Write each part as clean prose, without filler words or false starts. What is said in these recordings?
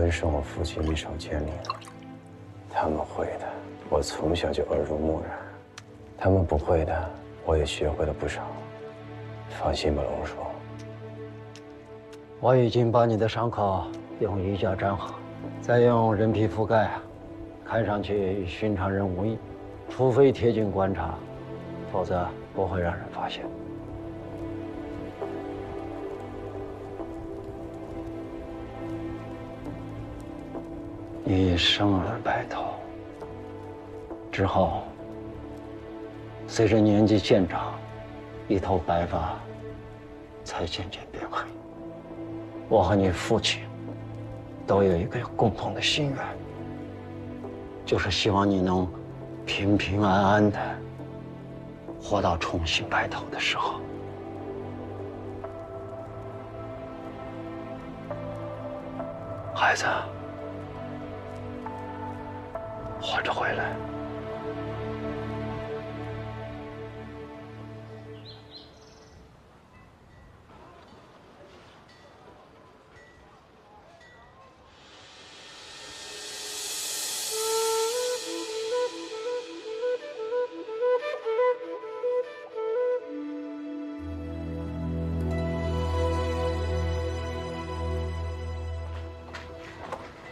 会胜我父亲一手建立的，他们会的，我从小就耳濡目染；他们不会的，我也学会了不少。放心吧，龙叔。我已经把你的伤口用衣架粘好，再用人皮覆盖，看上去与寻常人无异。除非贴近观察，否则不会让人发现。你生而白头，之后随着年纪渐长，一头白发才渐渐变黑。我和你父亲都有一个共同的心愿，就是希望你能平平安安的活到重新白头的时候。孩子，活着回来。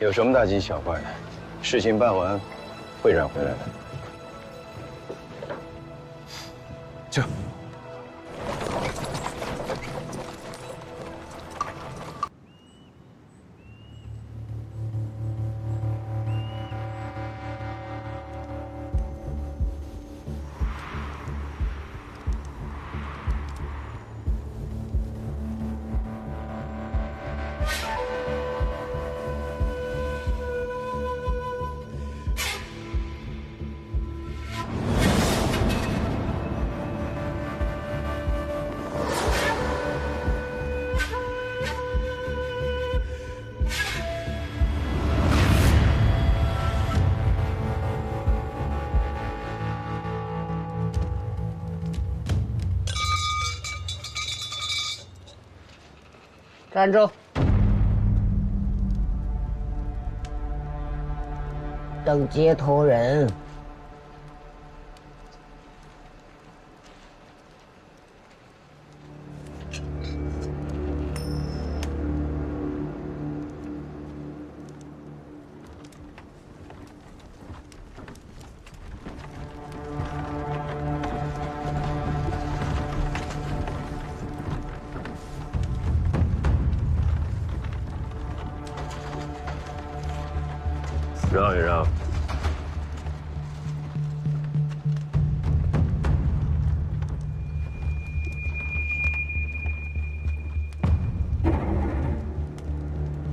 有什么大惊小怪的？事情办完，会让回来的。这。站住！等接头人。让一让。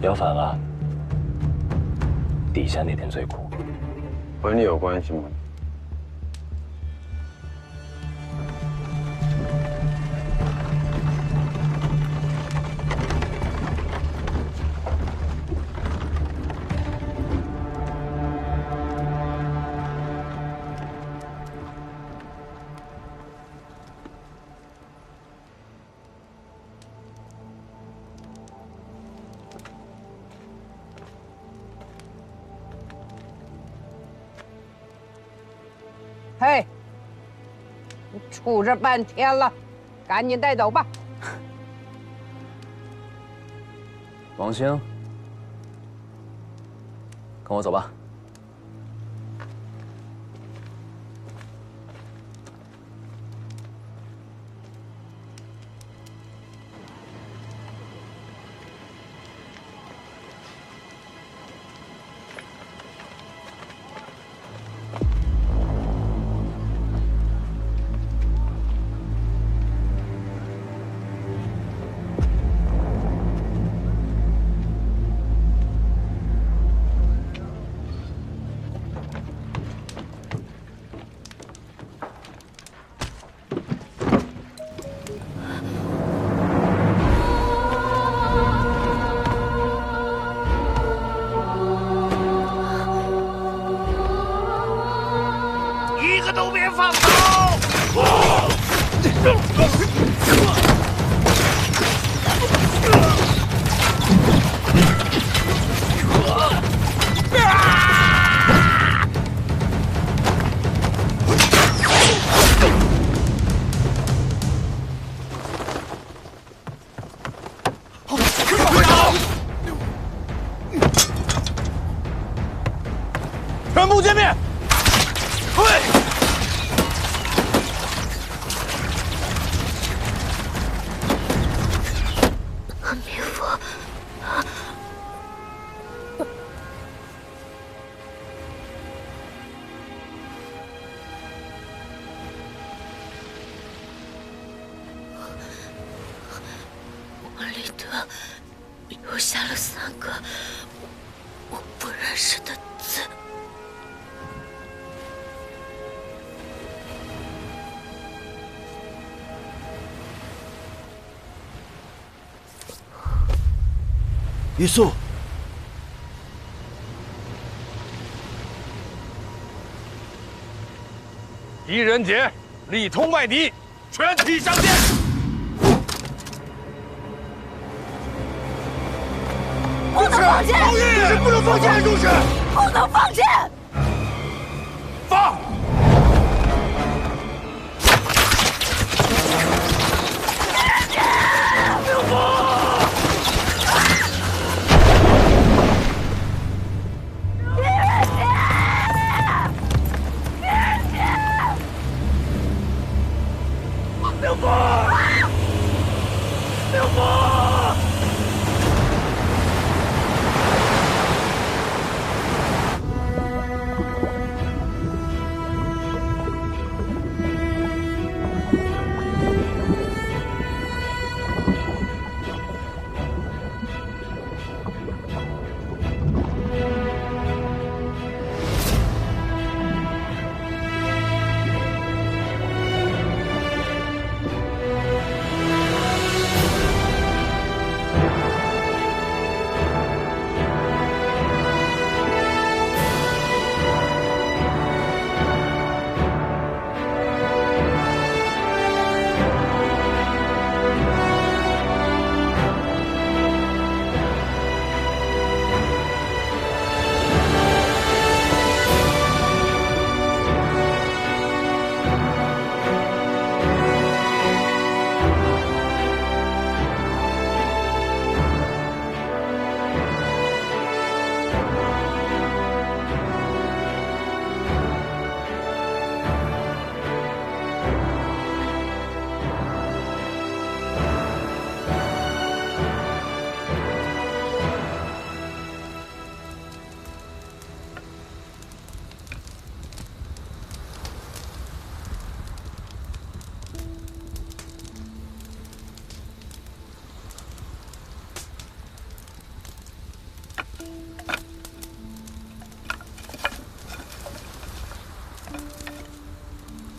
要反了，底下那天最苦。和你有关系吗？嘿，你杵这半天了，赶紧带走吧。王兴，跟我走吧。一个都别放走！德留下了3个我不认识的字。玉素，狄仁杰力通外敌，全体上阵！不能放箭！这是不能放箭的重视！不能放箭！放！刘伯！刘伯！刘伯！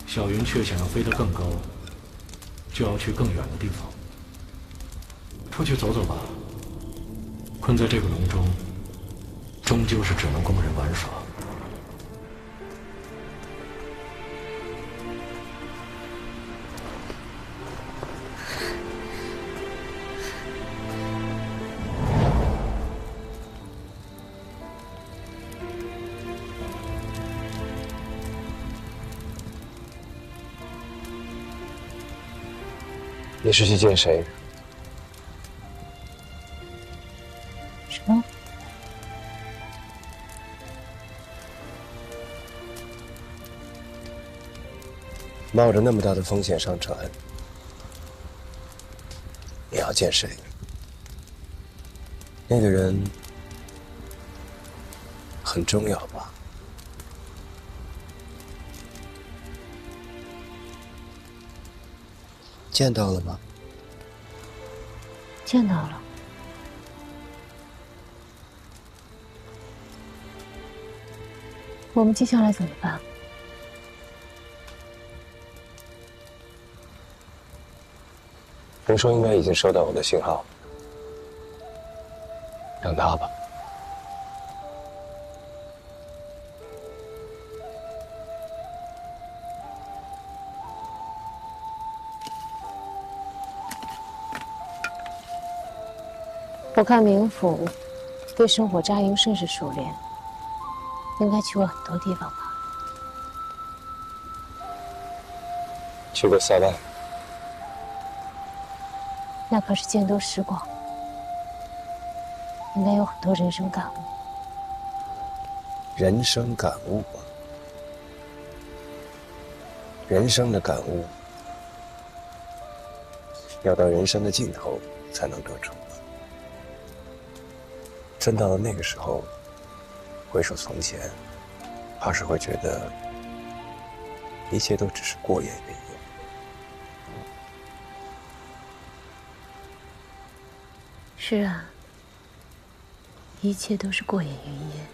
小云雀想要飞得更高，就要去更远的地方。出去走走吧。困在这个笼中，终究是只能供人玩耍。你是去见谁？什么？冒着那么大的风险上船，你要见谁？那个人很重要吧？见到了吗？见到了。我们接下来怎么办？听说应该已经收到我的信号，等他吧。我看冥府对生火扎营甚是熟练，应该去过很多地方吧？去过塞外。那可是见多识广，应该有很多人生感悟。人生感悟啊，人生的感悟，要到人生的尽头才能得出。真到了那个时候，回首从前，怕是会觉得一切都只是过眼云烟。是啊，一切都是过眼云烟。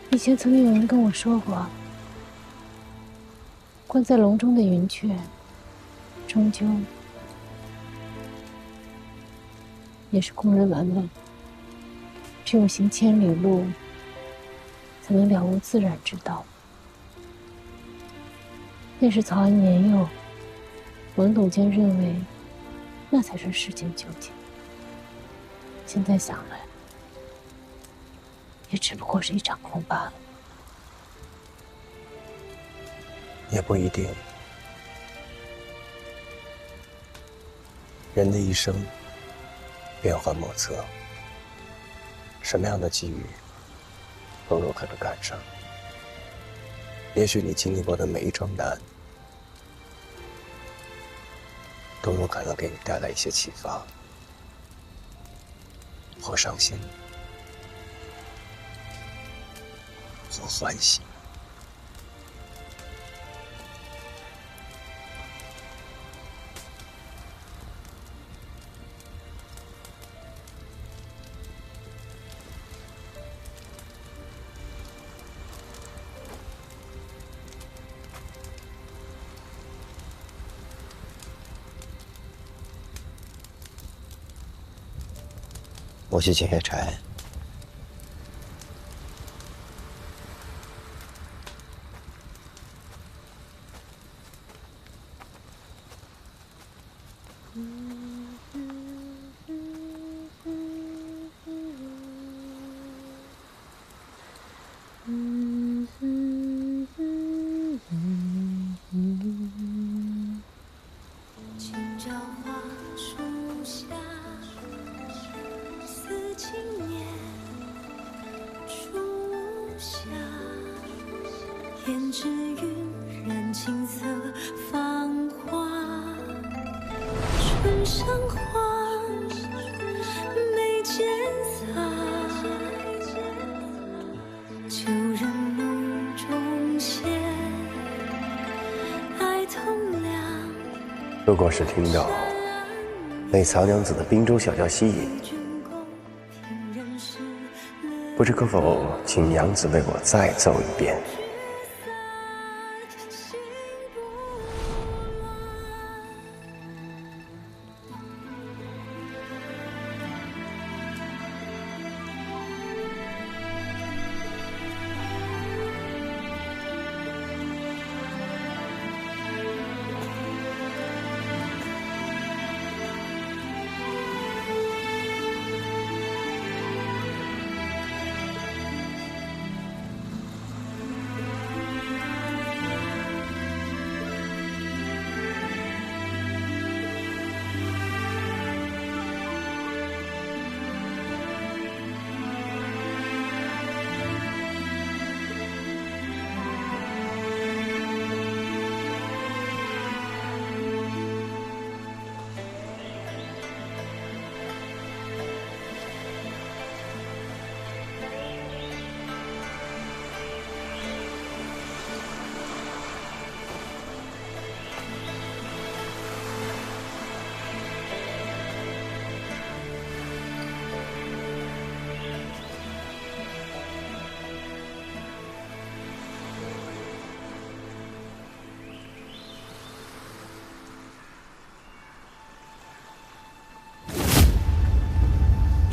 以前曾经有人跟我说过，关在笼中的云雀，终究也是供人玩味。只有行千里路，才能了悟自然之道。那时曹安年幼，懵懂间认为，那才是世间究竟。现在想来，也只不过是一场空罢了。也不一定。人的一生变幻莫测，什么样的机遇都有可能赶上。也许你经历过的每一桩难，都有可能给你带来一些启发，或伤心，或欢喜。我去捡叶柴。胭脂晕染青色芳华，春上花，眉间洒，旧人梦中现，爱同凉。如果是听到被曹娘子的滨州小调吸引，不知可否请娘子为我再奏一遍？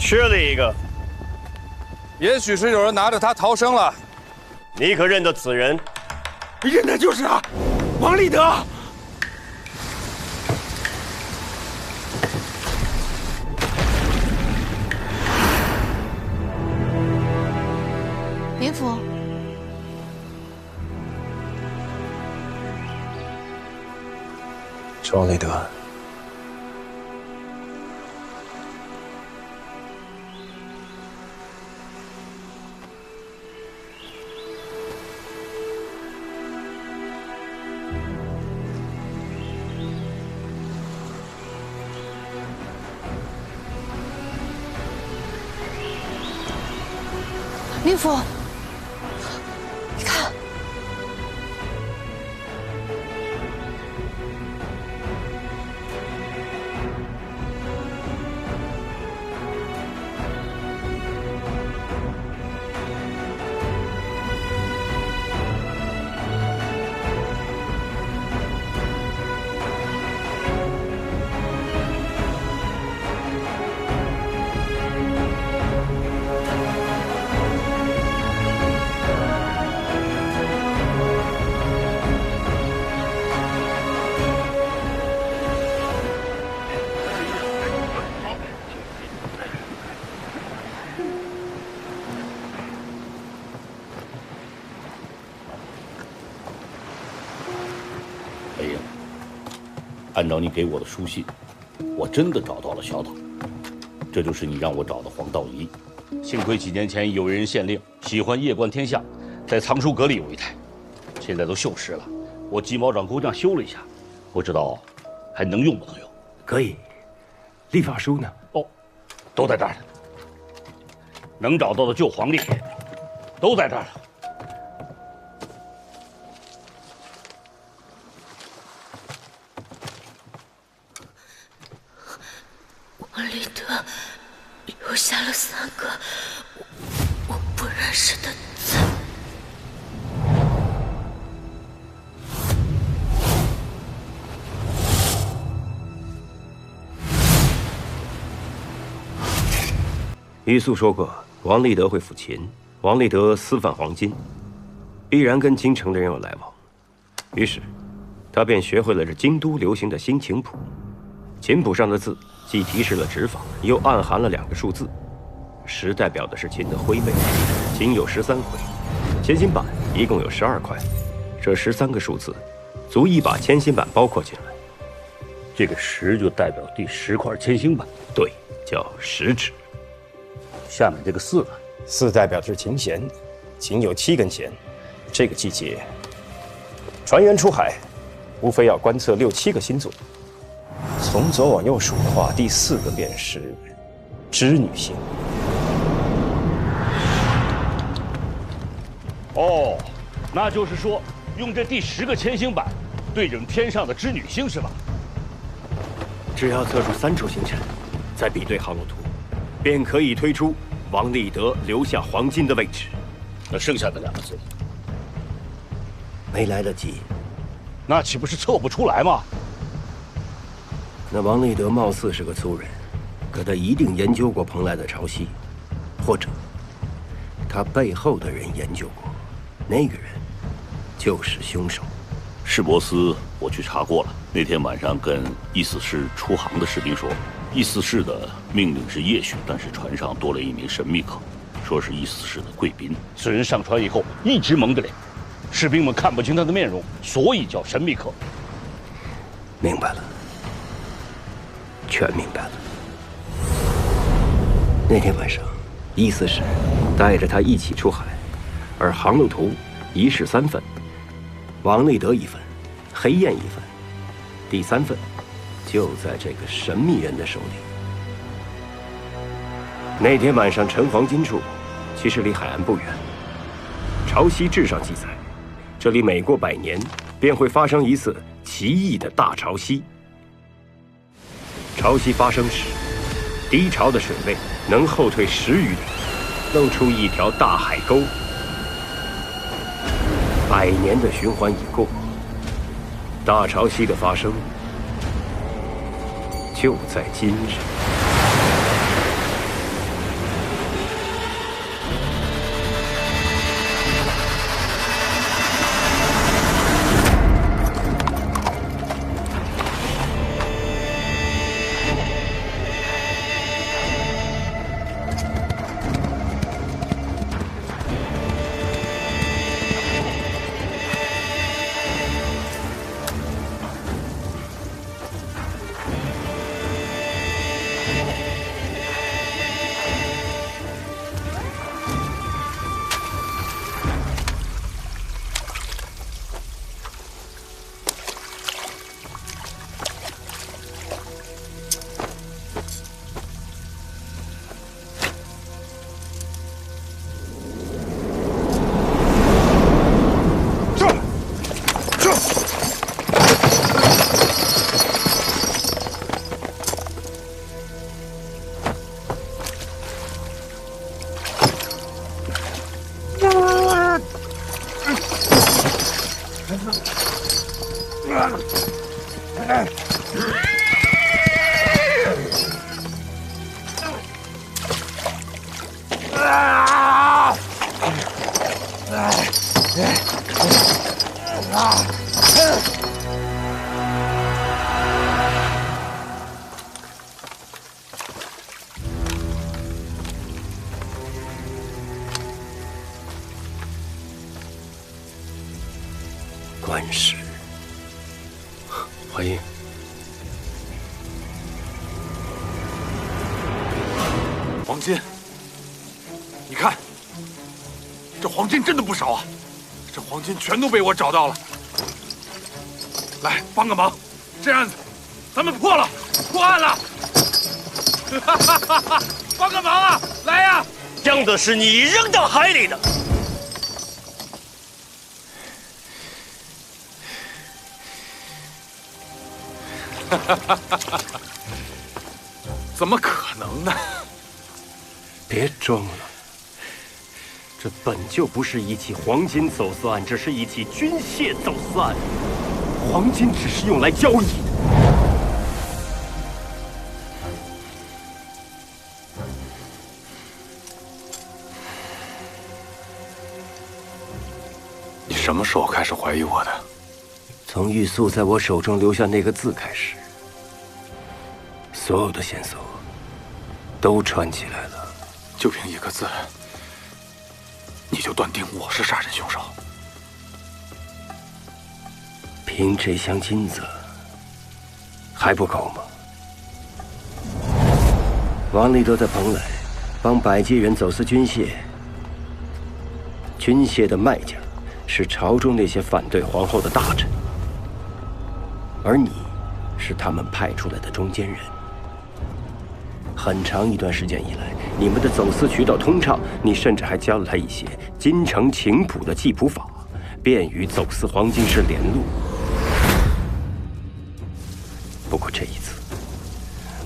缺了一个，也许是有人拿着它逃生了。你可认得此人？认得就是他，王立德。林甫，是王立德。林甫，你看，按照你给我的书信，我真的找到了小岛，这就是你让我找的黄道仪。幸亏几年前有人县令喜欢夜观天象，在藏书阁里有一台，现在都锈蚀了，我鸡毛长工匠修了一下，不知道还能用不能用？可以。历法书呢？哦，都在这儿呢。能找到的旧黄历都在这儿。王立德留下了3个我不认识的字。于素说过，王立德会抚琴，王立德私贩黄金，必然跟京城的人有来往。于是，他便学会了这京都流行的新琴谱。琴谱上的字既提示了指法，又暗含了2个数字。10代表的是琴的徽位，琴有13徽，千心板一共有12块。这13个数字，足以把千心板包括进来。这个10就代表第10块千心板，对，叫10指。下面这个4呢？4代表的是琴弦，琴有7根弦。这个季节，船员出海，无非要观测6、7个星座。从左往右数的话，第4个便是织女星。哦，那就是说，用这第10个千星板对准天上的织女星是吧？只要测出3处星辰，再比对航路图，便可以推出王立德留下黄金的位置。那剩下的2个字，没来得及。那岂不是测不出来吗？那王立德貌似是个粗人，可他一定研究过蓬莱的潮汐，或者他背后的人研究过，那个人就是凶手。市舶司我去查过了，那天晚上跟意思是出航的士兵说，意思是的命令是夜巡，但是船上多了一名神秘客，说是意思是的贵宾。此人上船以后一直蒙着脸，士兵们看不清他的面容，所以叫神秘客。明白了，全明白了。那天晚上，意思是带着他一起出海，而航路图一式3份，王立德1份，黑雁1份，第3份就在这个神秘人的手里。那天晚上沉黄金处，其实离海岸不远。潮汐志上记载，这里每过100年便会发生一次奇异的大潮汐。潮汐发生时，低潮的水位能后退10余里，露出一条大海沟。100年的循环已过，大潮汐的发生就在今日。官使，欢迎。黄金，你看，这黄金真的不少啊！这黄金全都被我找到了。来，帮个忙，这案子咱们破了，破案了！哈哈哈哈！帮个忙啊！来呀！样的是你扔到海里的。怎么可能呢？别装了，这本就不是一起黄金走私案，这是一起军械走私案。黄金只是用来交易的。你什么时候开始怀疑我的？从玉素在我手中留下那个字开始，所有的线索都串起来了。就凭一个字，你就断定我是杀人凶手？凭这箱金子还不够吗？王立德在蓬莱帮百济人走私军械，军械的卖家是朝中那些反对皇后的大臣，而你是他们派出来的中间人。很长一段时间以来，你们的走私渠道通畅，你甚至还教了他一些京城琴谱的记谱法，便于走私黄金时联络。不过这一次，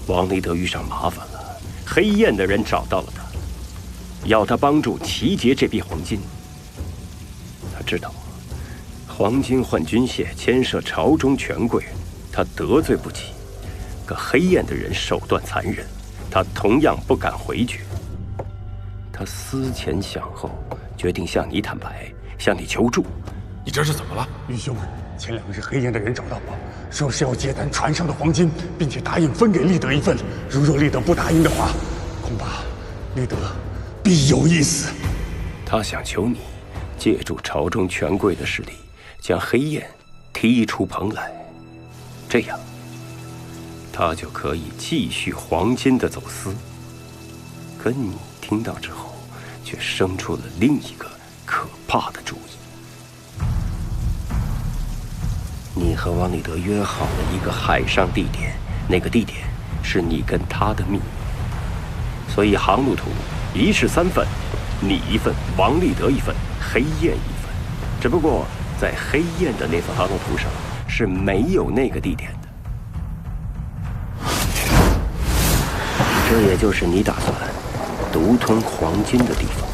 王立德遇上麻烦了，黑燕的人找到了他，要他帮助齐劫这笔黄金。他知道黄金换军械牵涉朝中权贵，他得罪不起。可黑燕的人手段残忍，他同样不敢回绝。他思前想后，决定向你坦白，向你求助。你这是怎么了，玉兄？前2日黑燕的人找到我，说是要接单船上的黄金，并且答应分给立德一份。如若立德不答应的话，恐怕立德必有一死。他想求你借助朝中权贵的势力，将黑燕踢出蓬莱，这样他就可以继续黄金的走私。可你听到之后，却生出了另一个可怕的主意。你和王立德约好了一个海上地点，那个地点是你跟他的秘密。所以航路图一式3份，你1份，王立德1份，黑燕1份。只不过在黑燕的那份航路图上是没有那个地点的。这也就是你打算独通黄金的地方。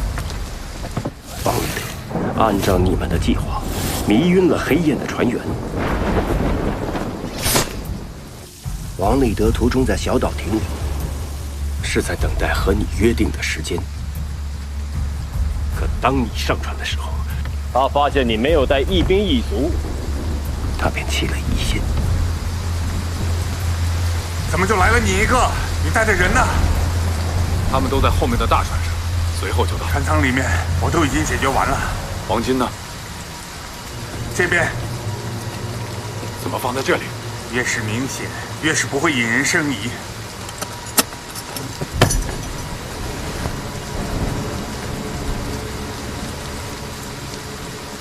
王立德按照你们的计划，迷晕了黑燕的船员。王立德途中在小岛停留，是在等待和你约定的时间。可当你上船的时候，他发现你没有带一兵一卒，他便起了疑心。怎么就来了你一个？你带的人呢？他们都在后面的大船上，随后就到。船舱里面我都已经解决完了。黄金呢？这边。怎么放在这里？越是明显，越是不会引人生疑。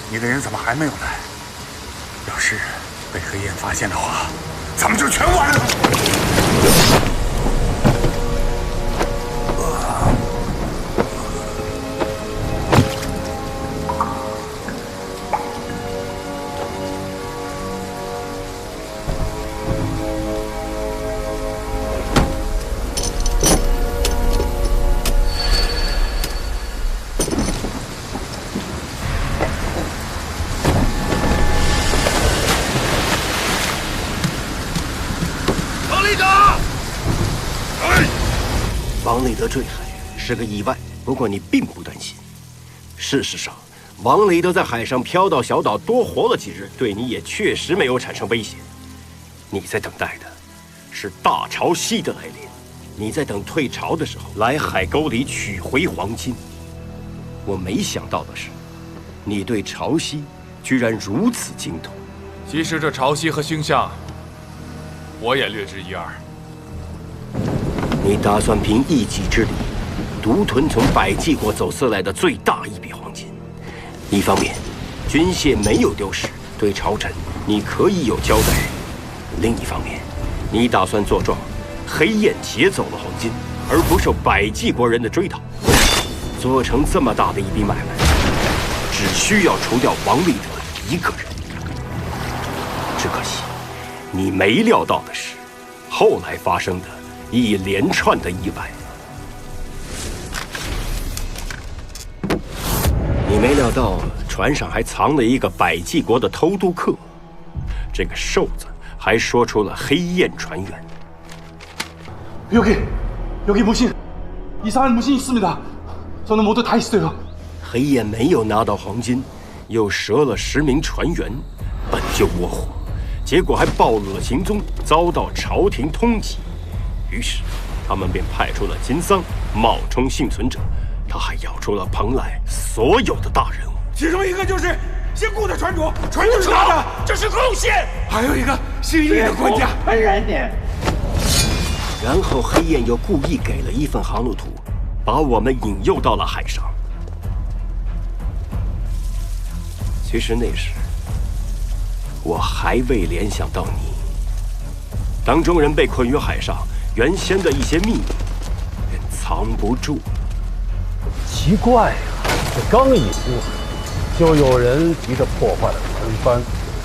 你的人怎么还没有来？要是被黑燕发现的话，咱们就全完了。王立德坠海是个意外，不过你并不担心。事实上，王立德在海上漂到小岛多活了几日，对你也确实没有产生威胁。你在等待的是大潮汐的来临，你在等退潮的时候来海沟里取回黄金。我没想到的是，你对潮汐居然如此精通。其实这潮汐和星象，我也略知一二。你打算凭一己之力独吞从百济国走私来的最大一笔黄金。一方面，军械没有丢失，对朝臣你可以有交代；另一方面，你打算作状，黑燕劫走了黄金，而不受百济国人的追讨。做成这么大的一笔买卖，只需要除掉王立德一个人。只可惜，你没料到的是，后来发生的一连串的意外。你没料到船上还藏了一个百济国的偷渡客，这个瘦子还说出了黑燕船员。 여기 무신 이상한 무신이 있습니다. 저는 모두 다 있어요. 黑燕没有拿到黄金，又折了10名船员，本就窝火，结果还暴露了行踪，遭到朝廷通缉。于是，他们便派出了金桑冒充幸存者，他还咬出了蓬莱所有的大人物，其中一个就是姓顾的船主，船主说的，这是贡献。还有一个姓易的官家，安然点。 然后黑燕又故意给了一份航路图，把我们引诱到了海上。其实那时，我还未联想到你。当众人被困于海上，原先的一些秘密便藏不住了。奇怪呀，这刚一出海，就有人急着破坏了船帆。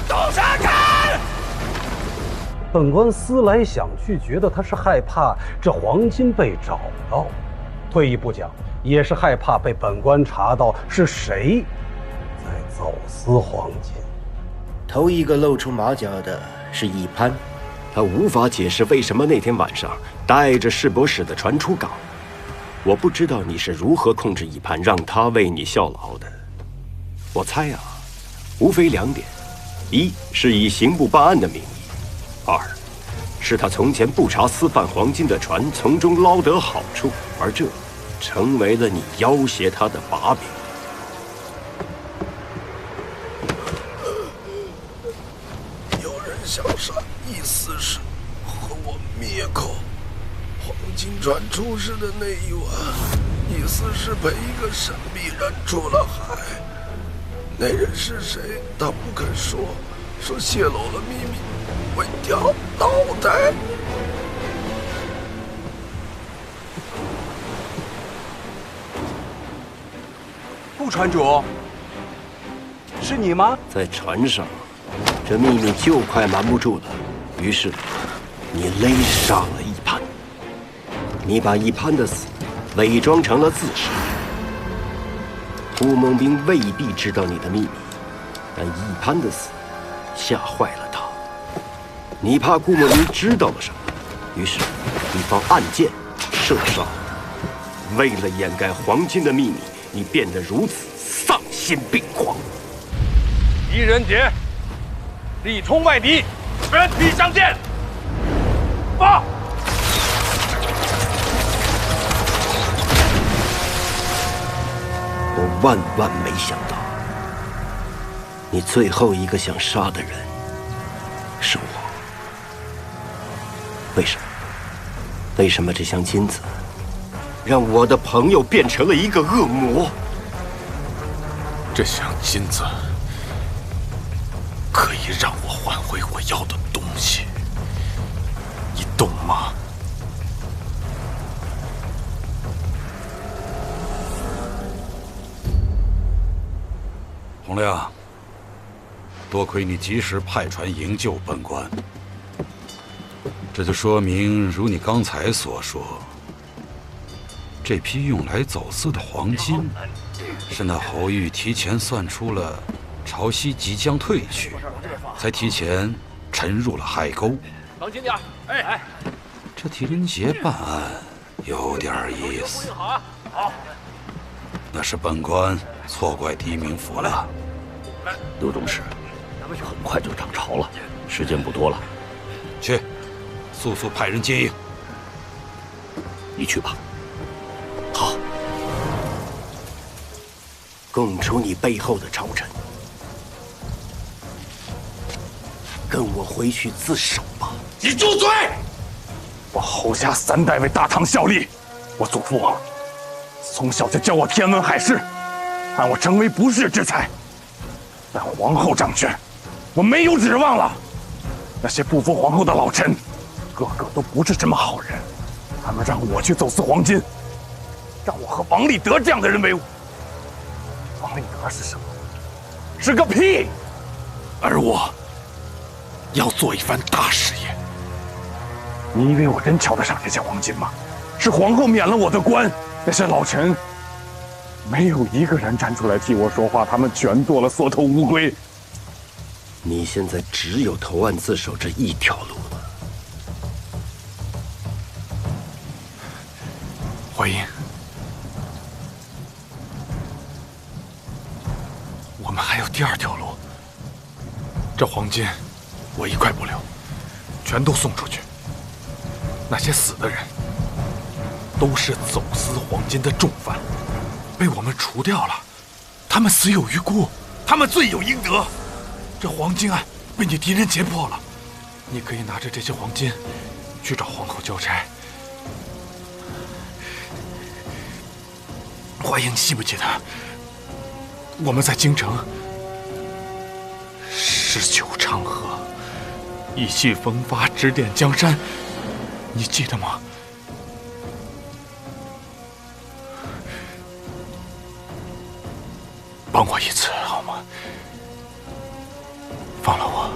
动手看！ 本官思来想去，觉得他是害怕这黄金被找到，退一步讲，也是害怕被本官查到是谁在走私黄金。头一个露出马脚的是一潘，他无法解释为什么那天晚上带着世伯使的船出港。我不知道你是如何控制一潘，让他为你效劳的。我猜啊，无非2点：一是以刑部办案的名义。 2是他从前不查私贩黄金的船，从中捞得好处，而这成为了你要挟他的把柄。有人想杀易四世和我灭口。黄金船出事的那一晚，易四世陪一个神秘人出了海。那人是谁？他不肯说，说泄露了秘密。 会掉脑袋！顾船主，是你吗？在船上，这秘密就快瞒不住了。于是，你勒杀了一潘。你把一潘的死伪装成了自杀。顾梦兵未必知道你的秘密，但一潘的死吓坏了他。 你怕顾梦兵知道了什么，于是你放暗箭射杀。为了掩盖黄金的秘密，你变得如此丧心病狂。狄仁杰，力冲外敌，全体上箭！发！我万万没想到，你最后一个想杀的人是我。 为什么？为什么这箱金子让我的朋友变成了一个恶魔？这箱金子可以让我换回我要的东西，你懂吗？洪亮，多亏你及时派船营救本官。 这就说明，如你刚才所说，这批用来走私的黄金，是那侯玉提前算出了潮汐即将退去，才提前沉入了海沟。当心点！哎，这狄仁杰办案有点意思。好，那是本官错怪狄明府了。刘中士，很快就涨潮了，时间不多了。去。 速速派人接应。你去吧。好，供出你背后的朝臣，跟我回去自首吧。你住嘴！我侯家3代为大唐效力，我嘱咐从小就教我天文海誓，让我成为不世之才。但皇后掌权，我没有指望了。那些不服皇后的老臣，个个都不是什么好人。他们让我去走私黄金，让我和王立德这样的人为伍。王立德是什么？是个屁！而我要做一番大事业。你以为我真瞧得上这些黄金吗？是皇后免了我的官，那些老臣没有一个人站出来替我说话，他们全做了缩头乌龟。你现在只有投案自首这一条路了。淮阴，我们还有第二条路。这黄金，我一块不留，全都送出去。那些死的人，都是走私黄金的重犯，被我们除掉了。他们死有余辜，他们罪有应得。这黄金案被你敌人揭破了，你可以拿着这些黄金去找皇后交差。淮阴，记不记得我们在京城诗酒唱和，意气风发，指点江山，你记得吗？帮我一次好吗？放了我。